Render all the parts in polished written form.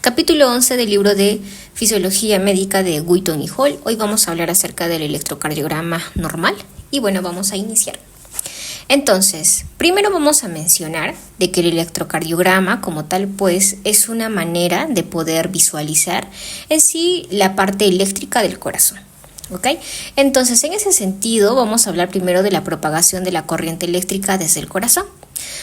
Capítulo 11 del libro de Fisiología Médica de Wheaton y Hall. Hoy vamos a hablar acerca del electrocardiograma normal y bueno, vamos a iniciar. Entonces, primero vamos a mencionar de que el electrocardiograma como tal pues es una manera de poder visualizar en sí la parte eléctrica del corazón. ¿Ok? Entonces, en ese sentido vamos a hablar primero de la propagación de la corriente eléctrica desde el corazón.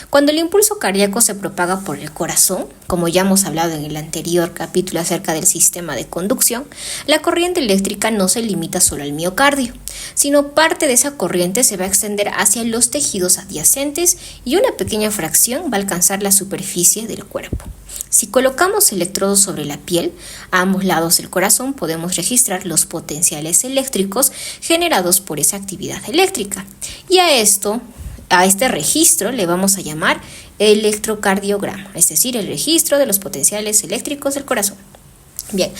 Cuando el impulso cardíaco se propaga por el corazón, como ya hemos hablado en el anterior capítulo acerca del sistema de conducción, la corriente eléctrica no se limita solo al miocardio, sino parte de esa corriente se va a extender hacia los tejidos adyacentes y una pequeña fracción va a alcanzar la superficie del cuerpo. Si colocamos electrodos sobre la piel, a ambos lados del corazón podemos registrar los potenciales eléctricos generados por esa actividad eléctrica. Y a este registro le vamos a llamar electrocardiograma, es decir, el registro de los potenciales eléctricos del corazón. Bien,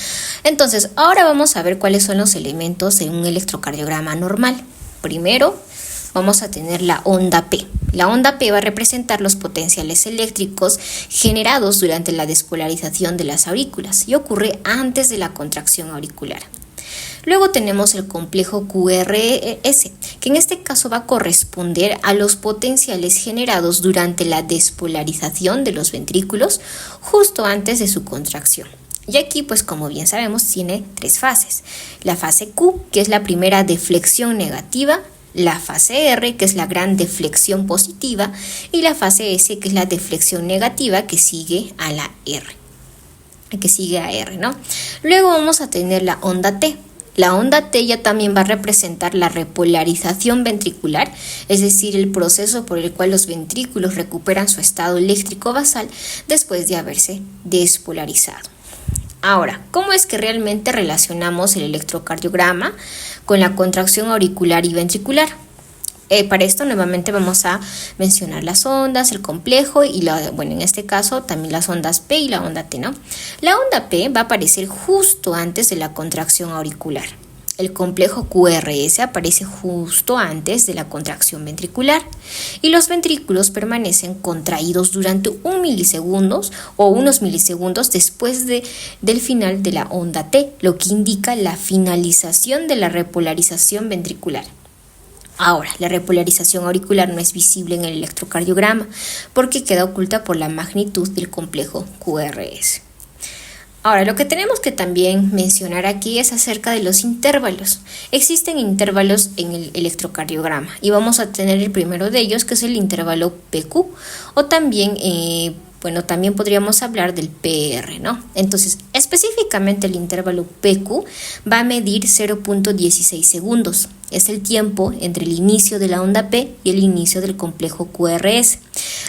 entonces ahora vamos a ver cuáles son los elementos de un electrocardiograma normal. Primero, vamos a tener la onda P. La onda P va a representar los potenciales eléctricos generados durante la despolarización de las aurículas y ocurre antes de la contracción auricular. Luego tenemos el complejo QRS, que en este caso va a corresponder a los potenciales generados durante la despolarización de los ventrículos justo antes de su contracción. Y aquí, pues como bien sabemos, tiene tres fases. La fase Q, que es la primera deflexión negativa, la fase R, que es la gran deflexión positiva, y la fase S, que es la deflexión negativa que sigue a la R. ¿No? Luego vamos a tener la onda T. La onda T ya también va a representar la repolarización ventricular, es decir, el proceso por el cual los ventrículos recuperan su estado eléctrico basal después de haberse despolarizado. Ahora, ¿cómo es que realmente relacionamos el electrocardiograma con la contracción auricular y ventricular? Para esto nuevamente vamos a mencionar las ondas, el complejo y en este caso también las ondas P y la onda T, ¿no? La onda P va a aparecer justo antes de la contracción auricular. El complejo QRS aparece justo antes de la contracción ventricular y los ventrículos permanecen contraídos durante un milisegundo o unos milisegundos después del final de la onda T, lo que indica la finalización de la repolarización ventricular. Ahora, la repolarización auricular no es visible en el electrocardiograma porque queda oculta por la magnitud del complejo QRS. Ahora, lo que tenemos que también mencionar aquí es acerca de los intervalos. Existen intervalos en el electrocardiograma y vamos a tener el primero de ellos, que es el intervalo PQ, o también también podríamos hablar del PR, ¿no? Entonces, específicamente el intervalo PQ va a medir 0.16 segundos. Es el tiempo entre el inicio de la onda P y el inicio del complejo QRS.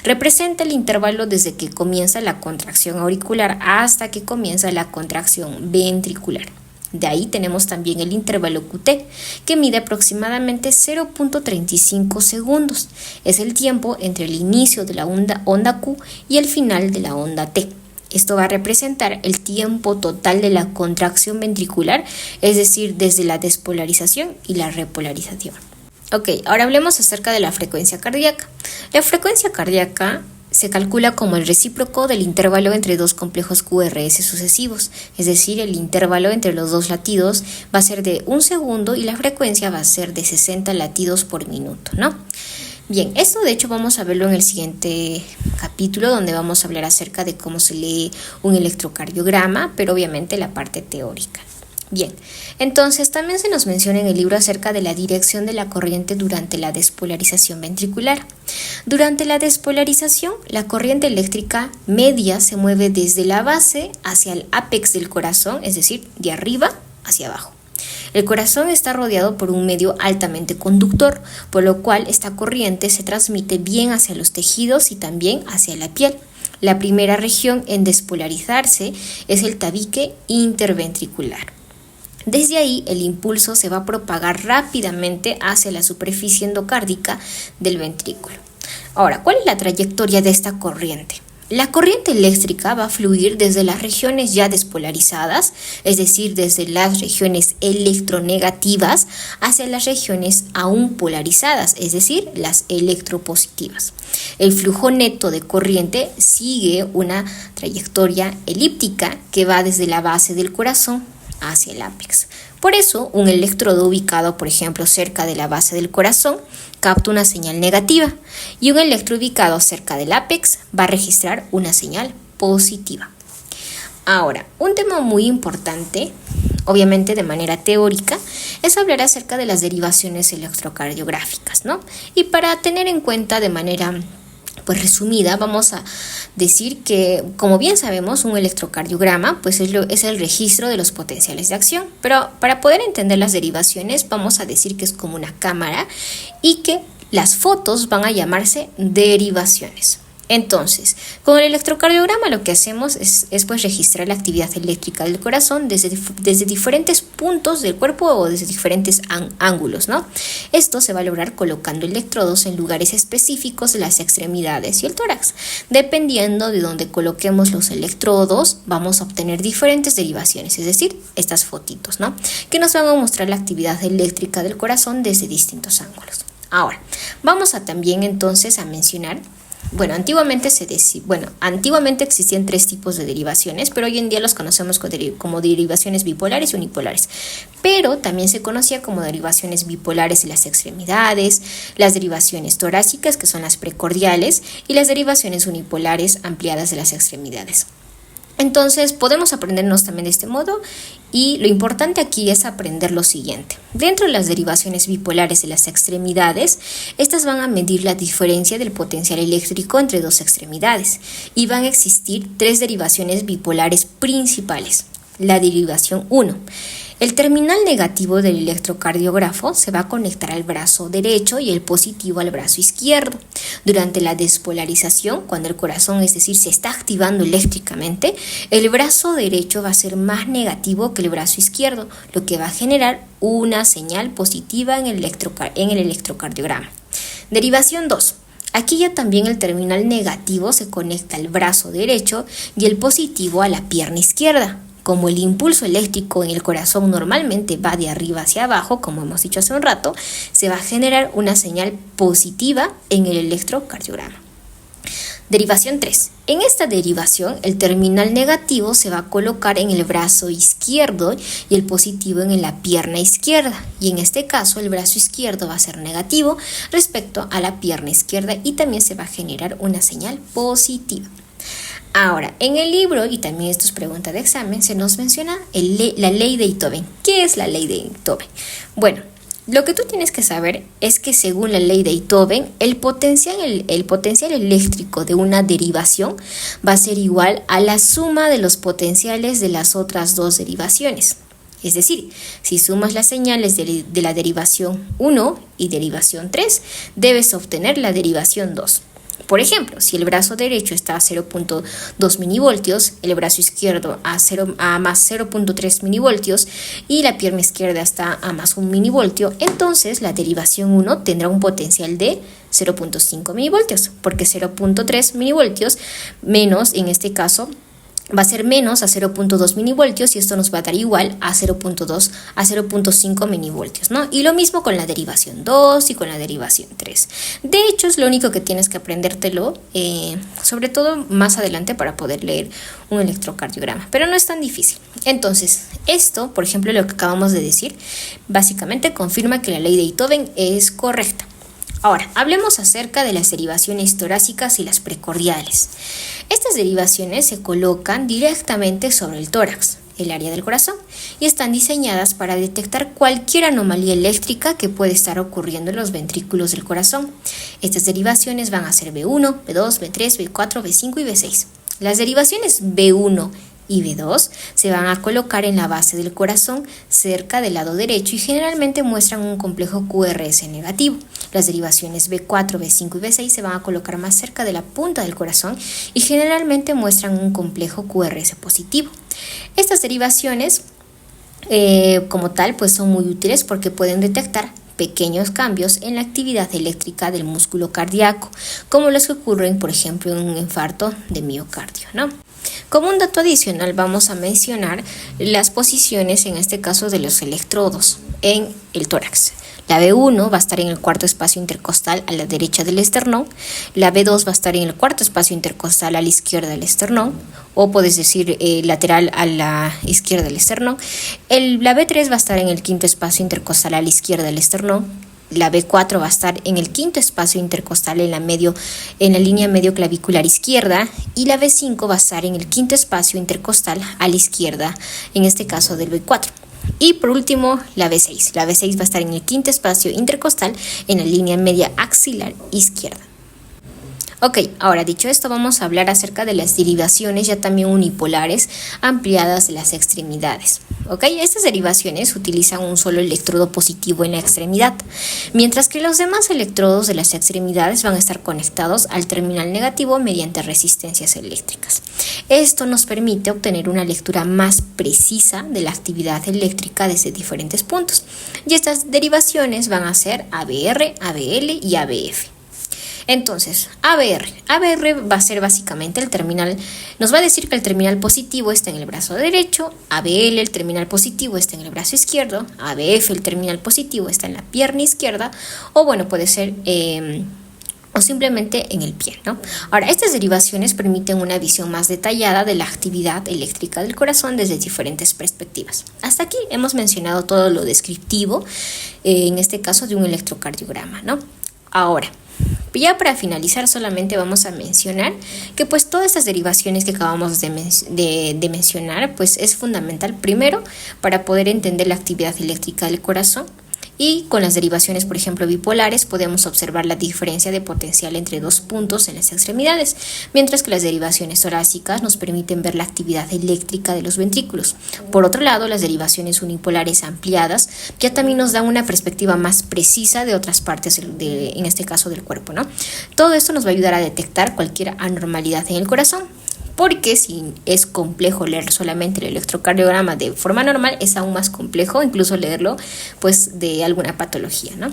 Representa el intervalo desde que comienza la contracción auricular hasta que comienza la contracción ventricular. De ahí tenemos también el intervalo QT, que mide aproximadamente 0.35 segundos. Es el tiempo entre el inicio de la onda Q y el final de la onda T. Esto va a representar el tiempo total de la contracción ventricular, es decir, desde la despolarización y la repolarización. Ok, ahora hablemos acerca de la frecuencia cardíaca. La frecuencia cardíaca se calcula como el recíproco del intervalo entre dos complejos QRS sucesivos, es decir, el intervalo entre los dos latidos va a ser de 1 segundo y la frecuencia va a ser de 60 latidos por minuto, ¿no? Bien, esto de hecho vamos a verlo en el siguiente capítulo, donde vamos a hablar acerca de cómo se lee un electrocardiograma, pero obviamente la parte teórica. Bien, entonces también se nos menciona en el libro acerca de la dirección de la corriente durante la despolarización ventricular. Durante la despolarización, la corriente eléctrica media se mueve desde la base hacia el ápex del corazón, es decir, de arriba hacia abajo. El corazón está rodeado por un medio altamente conductor, por lo cual esta corriente se transmite bien hacia los tejidos y también hacia la piel. La primera región en despolarizarse es el tabique interventricular. Desde ahí, el impulso se va a propagar rápidamente hacia la superficie endocárdica del ventrículo. Ahora, ¿cuál es la trayectoria de esta corriente? La corriente eléctrica va a fluir desde las regiones ya despolarizadas, es decir, desde las regiones electronegativas hacia las regiones aún polarizadas, es decir, las electropositivas. El flujo neto de corriente sigue una trayectoria elíptica que va desde la base del corazón hacia el ápex. Por eso, un electrodo ubicado, por ejemplo, cerca de la base del corazón, capta una señal negativa y un electrodo ubicado cerca del ápex va a registrar una señal positiva. Ahora, un tema muy importante, obviamente de manera teórica, es hablar acerca de las derivaciones electrocardiográficas, ¿no? Y para tener en cuenta de manera resumida, vamos a decir que, como bien sabemos, un electrocardiograma es el registro de los potenciales de acción, pero para poder entender las derivaciones vamos a decir que es como una cámara y que las fotos van a llamarse derivaciones. Entonces, con el electrocardiograma lo que hacemos es registrar la actividad eléctrica del corazón desde diferentes puntos del cuerpo o desde diferentes ángulos, ¿no? Esto se va a lograr colocando electrodos en lugares específicos de las extremidades y el tórax. Dependiendo de donde coloquemos los electrodos, vamos a obtener diferentes derivaciones, es decir, estas fotitos, ¿no? Que nos van a mostrar la actividad eléctrica del corazón desde distintos ángulos. Ahora, vamos a también entonces a mencionar. Antiguamente existían 3 tipos de derivaciones, pero hoy en día los conocemos como derivaciones bipolares y unipolares. Pero también se conocía como derivaciones bipolares en las extremidades, las derivaciones torácicas, que son las precordiales, y las derivaciones unipolares ampliadas de las extremidades. Entonces podemos aprendernos también de este modo y lo importante aquí es aprender lo siguiente. Dentro de las derivaciones bipolares de las extremidades, estas van a medir la diferencia del potencial eléctrico entre 2 extremidades y van a existir 3 derivaciones bipolares principales. La derivación 1. El terminal negativo del electrocardiógrafo se va a conectar al brazo derecho y el positivo al brazo izquierdo. Durante la despolarización, cuando el corazón, es decir, se está activando eléctricamente, el brazo derecho va a ser más negativo que el brazo izquierdo, lo que va a generar una señal positiva en el electrocardiograma. Derivación 2. Aquí ya también el terminal negativo se conecta al brazo derecho y el positivo a la pierna izquierda. Como el impulso eléctrico en el corazón normalmente va de arriba hacia abajo, como hemos dicho hace un rato, se va a generar una señal positiva en el electrocardiograma. Derivación 3. En esta derivación, el terminal negativo se va a colocar en el brazo izquierdo y el positivo en la pierna izquierda. Y en este caso, el brazo izquierdo va a ser negativo respecto a la pierna izquierda y también se va a generar una señal positiva. Ahora, en el libro, y también esto es pregunta de examen, se nos menciona la ley de Beethoven. ¿Qué es la ley de Beethoven? Bueno, lo que tú tienes que saber es que según la ley de Beethoven, el potencial eléctrico de una derivación va a ser igual a la suma de los potenciales de las otras 2 derivaciones. Es decir, si sumas las señales de la derivación 1 y derivación 3, debes obtener la derivación 2. Por ejemplo, si el brazo derecho está a 0.2 milivoltios, el brazo izquierdo a más 0.3 milivoltios y la pierna izquierda está a más 1 milivoltio, entonces la derivación 1 tendrá un potencial de 0.5 milivoltios, porque 0.3 milivoltios menos, en este caso, va a ser menos a 0.2 milivoltios y esto nos va a dar igual a 0.5 milivoltios, ¿no? Y lo mismo con la derivación 2 y con la derivación 3. De hecho, es lo único que tienes que aprendértelo, sobre todo más adelante para poder leer un electrocardiograma, pero no es tan difícil. Entonces, esto, por ejemplo, lo que acabamos de decir, básicamente confirma que la ley de Beethoven es correcta. Ahora, hablemos acerca de las derivaciones torácicas y las precordiales. Estas derivaciones se colocan directamente sobre el tórax, el área del corazón, y están diseñadas para detectar cualquier anomalía eléctrica que puede estar ocurriendo en los ventrículos del corazón. Estas derivaciones van a ser B1, B2, B3, B4, B5 y B6. Las derivaciones B1 y B2 se van a colocar en la base del corazón cerca del lado derecho y generalmente muestran un complejo QRS negativo. Las derivaciones B4, B5 y B6 se van a colocar más cerca de la punta del corazón y generalmente muestran un complejo QRS positivo. Estas derivaciones como tal, pues son muy útiles porque pueden detectar pequeños cambios en la actividad eléctrica del músculo cardíaco, como los que ocurren, por ejemplo, en un infarto de miocardio, ¿no? Como un dato adicional vamos a mencionar las posiciones, en este caso, de los electrodos en el tórax. La B1 va a estar en el cuarto espacio intercostal a la derecha del esternón, la B2 va a estar en el cuarto espacio intercostal a la izquierda del esternón, o puedes decir lateral a la izquierda del esternón. La B3 va a estar en el quinto espacio intercostal a la izquierda del esternón. La B4 va a estar en el quinto espacio intercostal en la línea medio clavicular izquierda, y la B5 va a estar en el quinto espacio intercostal a la izquierda, en este caso del B4. Y por último, la B6. La B6 va a estar en el quinto espacio intercostal en la línea media axilar izquierda. Ok, ahora dicho esto, vamos a hablar acerca de las derivaciones ya también unipolares ampliadas de las extremidades. Ok, estas derivaciones utilizan un solo electrodo positivo en la extremidad, mientras que los demás electrodos de las extremidades van a estar conectados al terminal negativo mediante resistencias eléctricas. Esto nos permite obtener una lectura más precisa de la actividad eléctrica desde diferentes puntos, y estas derivaciones van a ser ABR, ABL y ABF. Entonces, ABR va a ser básicamente el terminal, nos va a decir que el terminal positivo está en el brazo derecho, ABL, el terminal positivo está en el brazo izquierdo, ABF, el terminal positivo está en la pierna izquierda, o bueno, puede ser o simplemente en el pie, ¿no? Ahora, estas derivaciones permiten una visión más detallada de la actividad eléctrica del corazón desde diferentes perspectivas. Hasta aquí hemos mencionado todo lo descriptivo, en este caso de un electrocardiograma, ¿no? Ahora, ya para finalizar, solamente vamos a mencionar que pues todas estas derivaciones que acabamos de mencionar pues es fundamental primero para poder entender la actividad eléctrica del corazón, y con las derivaciones, por ejemplo, bipolares, podemos observar la diferencia de potencial entre dos puntos en las extremidades, mientras que las derivaciones torácicas nos permiten ver la actividad eléctrica de los ventrículos. Por otro lado, las derivaciones unipolares ampliadas ya también nos dan una perspectiva más precisa de otras partes, en este caso del cuerpo, ¿no? Todo esto nos va a ayudar a detectar cualquier anormalidad en el corazón, porque si es complejo leer solamente el electrocardiograma de forma normal, es aún más complejo incluso leerlo pues de alguna patología, ¿no?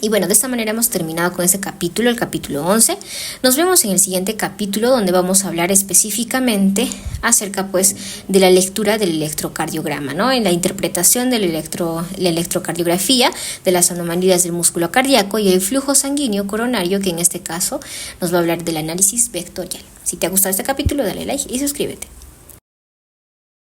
Y bueno, de esta manera hemos terminado con ese capítulo, el capítulo 11. Nos vemos en el siguiente capítulo, donde vamos a hablar específicamente acerca pues de la lectura del electrocardiograma, ¿no? En la interpretación de la electrocardiografía, de las anomalías del músculo cardíaco y el flujo sanguíneo coronario, que en este caso nos va a hablar del análisis vectorial. Si te ha gustado este capítulo, dale like y suscríbete.